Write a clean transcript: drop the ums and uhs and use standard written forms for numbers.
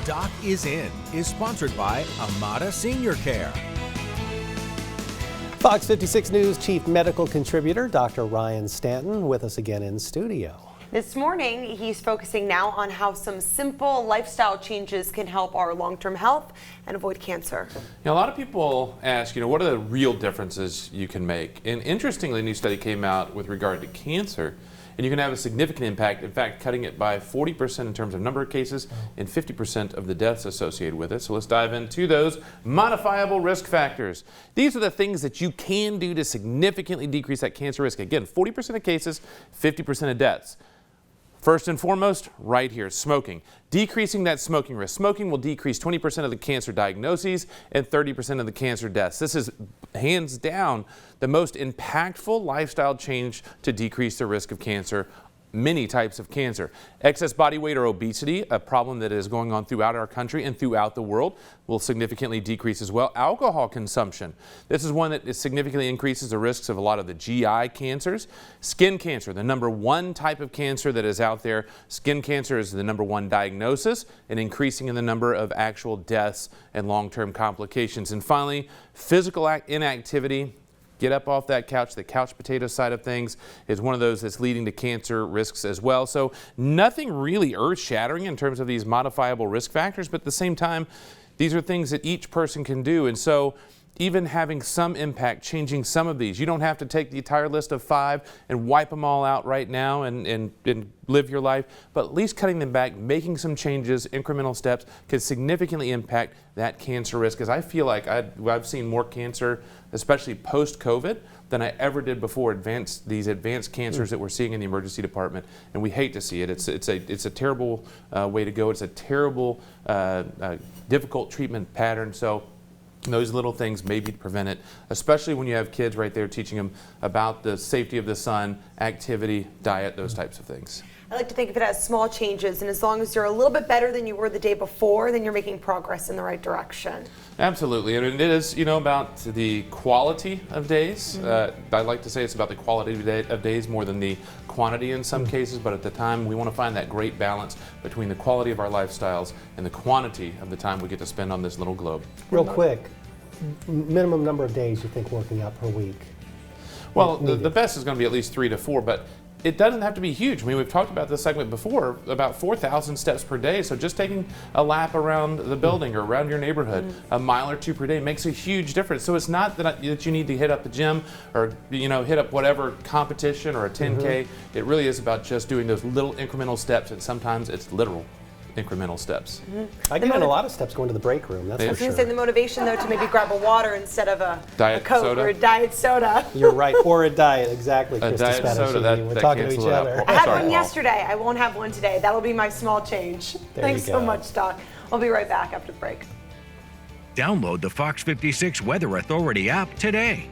Doc is In is sponsored by Amada Senior Care. Fox 56 News Chief Medical Contributor Dr. Ryan Stanton with us again in studio. This morning, he's focusing now on how some simple lifestyle changes can help our long-term health and avoid cancer. Now, a lot of people ask, what are the real differences you can make? And interestingly, a new study came out with regard to cancer, and you can have a significant impact, in fact, cutting it by 40% in terms of number of cases and 50% of the deaths associated with it. So let's dive into those modifiable risk factors. These are the things that you can do to significantly decrease that cancer risk. Again, 40% of cases, 50% of deaths. First and foremost, right here, smoking. Decreasing that smoking risk. Smoking will decrease 20% of the cancer diagnoses and 30% of the cancer deaths. This is hands down the most impactful lifestyle change to decrease the risk of cancer, many types of cancer. Excess body weight or obesity, a problem that is going on throughout our country and throughout the world, will significantly decrease as well. Alcohol consumption. This is one that significantly increases the risks of a lot of the GI cancers. Skin cancer, the number one type of cancer that is out there. Skin cancer is the number one diagnosis and increasing in the number of actual deaths and long-term complications. And finally, physical inactivity. Get up off that couch. The couch potato side of things is one of those that's leading to cancer risks as well. So nothing really earth-shattering in terms of these modifiable risk factors, but at the same time, these are things that each person can do. And so even having some impact, changing some of these, you don't have to take the entire list of 5 and wipe them all out right now and live your life, but at least cutting them back, making some changes, incremental steps can significantly impact that cancer risk. Because I feel like I've seen more cancer, especially post-COVID, than I ever did before. These advanced cancers that we're seeing in the emergency department, and we hate to see it. It's a terrible way to go. It's a terrible, difficult treatment pattern. So those little things maybe prevent it, especially when you have kids right there teaching them about the safety of the sun, activity, diet, those types of things. I like to think of it as small changes, and as long as you're a little bit better than you were the day before, then you're making progress in the right direction. Absolutely, and it is, about the quality of days. I like to say it's about the quality of days more than the quantity in some cases, but at the time we want to find that great balance between the quality of our lifestyles and the quantity of the time we get to spend on this little globe. Real quick, minimum number of days you think working out per week? Well, the best is going to be at least 3 to 4, but it doesn't have to be huge. I mean, we've talked about this segment before, about 4,000 steps per day. So just taking a lap around the building or around your neighborhood, a mile or 2 per day makes a huge difference. So it's not that you need to hit up the gym or, hit up whatever competition or a 10K. It really is about just doing those little incremental steps, and sometimes it's literal incremental steps. I get in a lot of steps going to the break room, that's for I was sure. going to say the motivation, though, to maybe grab a water instead of a Coke soda. or a diet soda. You're right, or a diet, exactly. A Krista diet soda, Spadaccini. We're talking to each other. I had one yesterday. I won't have one today. That'll be my small change. Thanks so much, Doc. I'll be right back after the break. Download the Fox 56 Weather Authority app today.